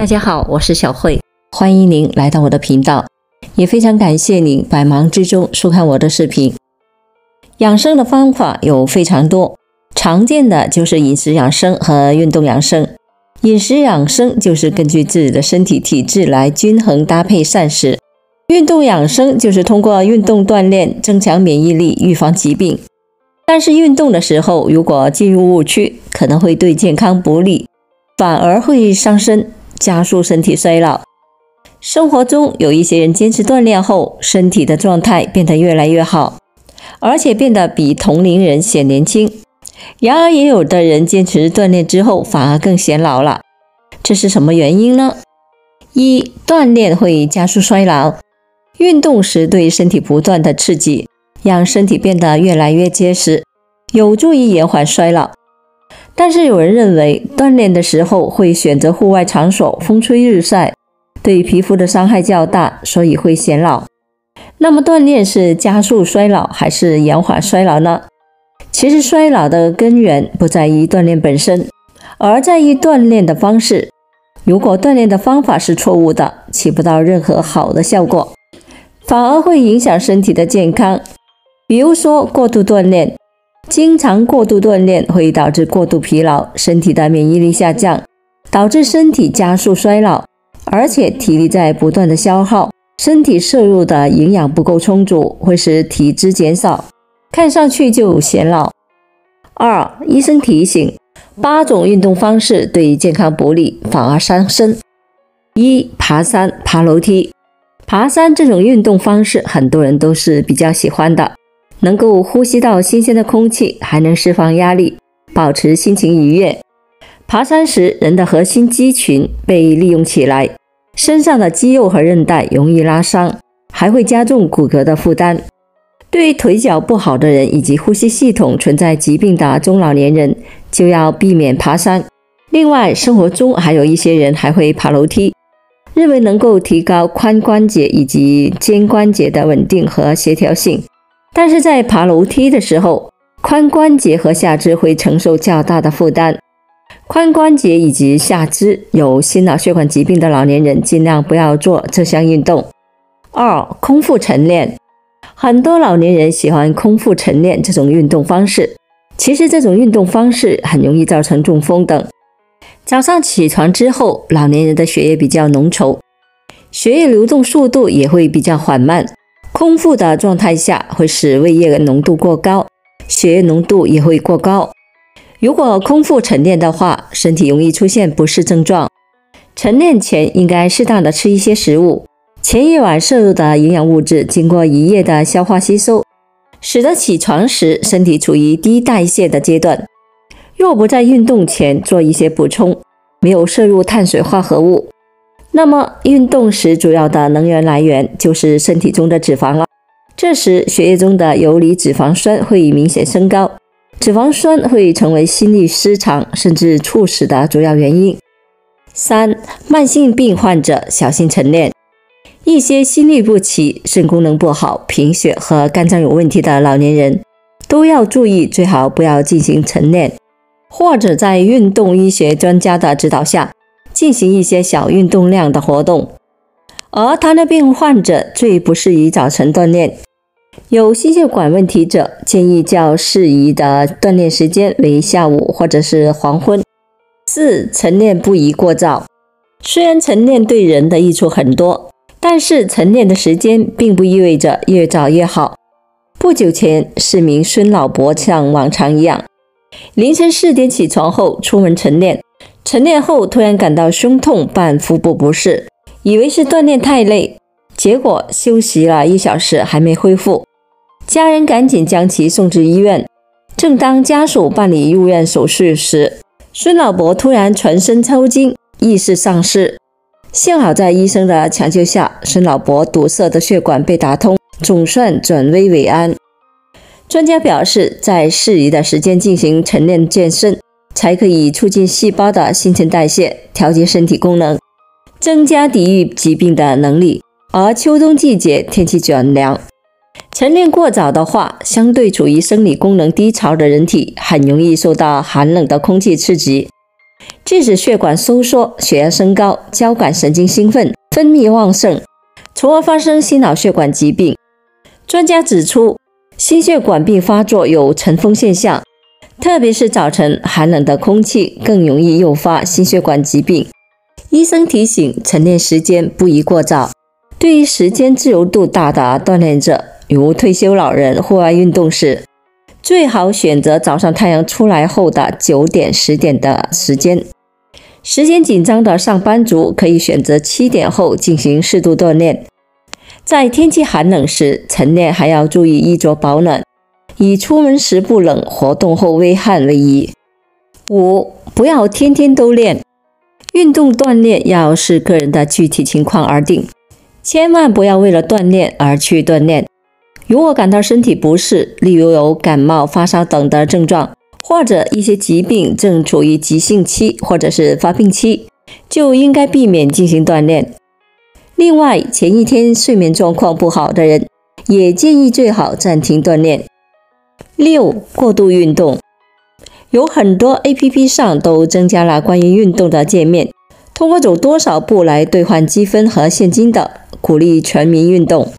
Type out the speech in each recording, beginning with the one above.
大家好，我是小慧，欢迎您来到我的频道，也非常感谢您百忙之中收看我的视频。养生的方法有非常多，常见的就是饮食养生和运动养生。饮食养生就是根据自己的身体体质来均衡搭配膳食，运动养生就是通过运动锻炼增强免疫力，预防疾病。但是运动的时候如果进入误区，可能会对健康不利，反而会伤身，加速身体衰老。生活中有一些人坚持锻炼后，身体的状态变得越来越好，而且变得比同龄人显年轻。然而也有的人坚持锻炼之后反而更显老了，这是什么原因呢？一、锻炼会加速衰老。运动时对身体不断的刺激，让身体变得越来越结实，有助于延缓衰老。但是有人认为锻炼的时候会选择户外场所，风吹日晒，对皮肤的伤害较大，所以会显老。那么锻炼是加速衰老还是延缓衰老呢？其实衰老的根源不在于锻炼本身，而在于锻炼的方式。如果锻炼的方法是错误的，起不到任何好的效果，反而会影响身体的健康。比如说过度锻炼，经常过度锻炼会导致过度疲劳，身体的免疫力下降，导致身体加速衰老，而且体力在不断的消耗，身体摄入的营养不够充足，会使体质减少，看上去就显老。二、医生提醒，8种运动方式对健康不利，反而伤身。一、爬山、爬楼梯。爬山这种运动方式很多人都是比较喜欢的，能够呼吸到新鲜的空气，还能释放压力，保持心情愉悦。爬山时，人的核心肌群被利用起来，身上的肌肉和韧带容易拉伤，还会加重骨骼的负担。对于腿脚不好的人以及呼吸系统存在疾病的中老年人，就要避免爬山。另外，生活中还有一些人还会爬楼梯，认为能够提高髋关节以及肩关节的稳定和协调性。但是在爬楼梯的时候，髋关节和下肢会承受较大的负担。髋关节以及下肢有心脑血管疾病的老年人尽量不要做这项运动。二、空腹晨练。很多老年人喜欢空腹晨练这种运动方式，其实这种运动方式很容易造成中风等。早上起床之后，老年人的血液比较浓稠，血液流动速度也会比较缓慢，空腹的状态下会使胃液浓度过高，血液浓度也会过高。如果空腹晨练的话，身体容易出现不适症状。晨练前应该适当的吃一些食物，前一晚摄入的营养物质经过一夜的消化吸收，使得起床时身体处于低代谢的阶段。若不在运动前做一些补充，没有摄入碳水化合物，那么运动时主要的能源来源就是身体中的脂肪了。这时血液中的游离脂肪酸会明显升高，脂肪酸会成为心律失常甚至猝死的主要原因。三、慢性病患者小心晨练。一些心律不齐、肾功能不好、贫血和肝脏有问题的老年人都要注意，最好不要进行晨练，或者在运动医学专家的指导下进行一些小运动量的活动。而糖尿病患者最不适宜早晨锻炼，有心血管问题者建议较适宜的锻炼时间为下午或者是黄昏。四、晨练不宜过早。虽然晨练对人的益处很多，但是晨练的时间并不意味着越早越好。不久前，市民孙老伯像往常一样，凌晨4点起床后出门晨练，晨练后突然感到胸痛伴腹部不适，以为是锻炼太累，结果休息了1小时还没恢复，家人赶紧将其送至医院。正当家属办理入院手续时，孙老伯突然全身抽筋，意识丧失。幸好在医生的抢救下，孙老伯堵塞的血管被打通，总算转危为安。专家表示，在适宜的时间进行晨练健身，才可以促进细胞的新陈代谢，调节身体功能，增加抵御疾病的能力。而秋冬季节天气转凉，晨练过早的话，相对处于生理功能低潮的人体很容易受到寒冷的空气刺激，致使血管收缩、血压升高、交感神经兴奋、分泌旺盛，从而发生心脑血管疾病。专家指出，心血管病发作有尘封现象，特别是早晨寒冷的空气更容易诱发心血管疾病。医生提醒，晨练时间不宜过早。对于时间自由度大的锻炼者，如退休老人户外运动时，最好选择早上太阳出来后的9点、10点的时间。时间紧张的上班族可以选择7点后进行适度锻炼。在天气寒冷时，晨练还要注意衣着保暖，以出门时不冷、活动后微汗为宜。5. 不要天天都练。运动锻炼要视个人的具体情况而定，千万不要为了锻炼而去锻炼。如果感到身体不适，例如有感冒、发烧等的症状，或者一些疾病正处于急性期或者是发病期，就应该避免进行锻炼。另外，前一天睡眠状况不好的人，也建议最好暂停锻炼。6. 过度运动。有很多 APP 上都增加了关于运动的界面，通过走多少步来兑换积分和现金的，鼓励全民运动。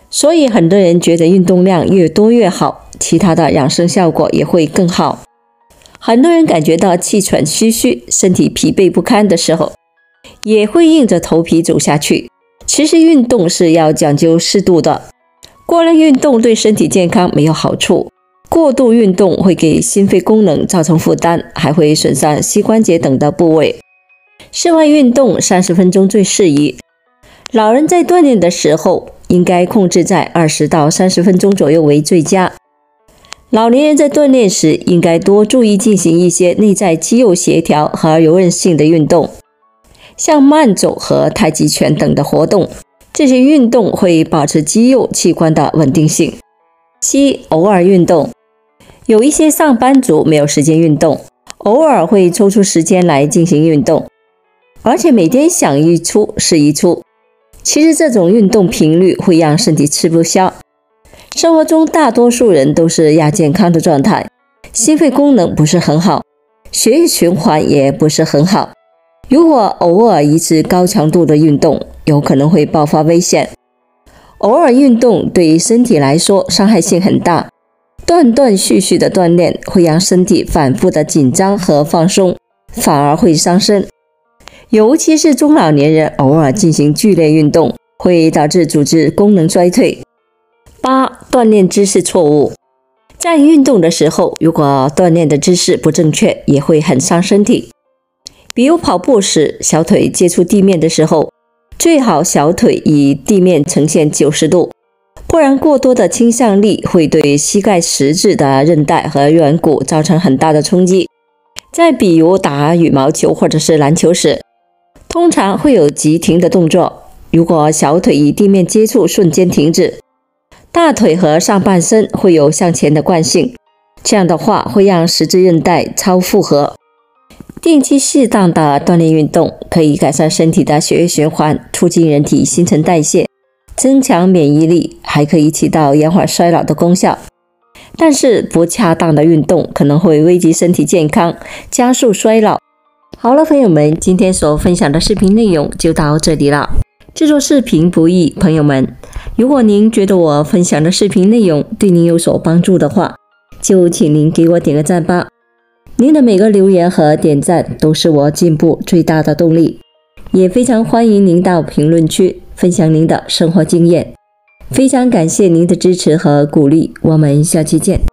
所以很多人觉得运动量越多越好，其他的养生效果也会更好。很多人感觉到气喘吁吁、身体疲惫不堪的时候，也会硬着头皮走下去。其实运动是要讲究适度的，过量运动对身体健康没有好处，过度运动会给心肺功能造成负担，还会损伤膝关节等的部位。室外运动30分钟最适宜，老人在锻炼的时候应该控制在20到30分钟左右为最佳。老年人在锻炼时应该多注意进行一些内在肌肉协调和柔韧性的运动，像慢走和太极拳等的活动，这些运动会保持肌肉器官的稳定性。7. 偶尔运动。有一些上班族没有时间运动，偶尔会抽出时间来进行运动，而且每天想一出是一出。其实这种运动频率会让身体吃不消。生活中大多数人都是亚健康的状态，心肺功能不是很好，血液循环也不是很好。如果偶尔一次高强度的运动，有可能会爆发危险。偶尔运动对于身体来说伤害性很大，断断续续的锻炼会让身体反复的紧张和放松，反而会伤身。尤其是中老年人偶尔进行剧烈运动，会导致组织功能衰退。8. 锻炼姿势错误。在运动的时候，如果锻炼的姿势不正确，也会很伤身体。比如跑步时，小腿接触地面的时候，最好小腿与地面呈现90度，不然过多的倾向力会对膝盖十字的韧带和软骨造成很大的冲击。再比如打羽毛球或者是篮球时，通常会有急停的动作，如果小腿与地面接触瞬间停止，大腿和上半身会有向前的惯性，这样的话会让十字韧带超负荷。定期适当的锻炼运动可以改善身体的血液循环，促进人体新陈代谢，增强免疫力，还可以起到延缓衰老的功效。但是不恰当的运动可能会危及身体健康，加速衰老。好了，朋友们，今天所分享的视频内容就到这里了。制作视频不易，朋友们，如果您觉得我分享的视频内容对您有所帮助的话，就请您给我点个赞吧。您的每个留言和点赞都是我进步最大的动力，也非常欢迎您到评论区分享您的生活经验。非常感谢您的支持和鼓励，我们下期见。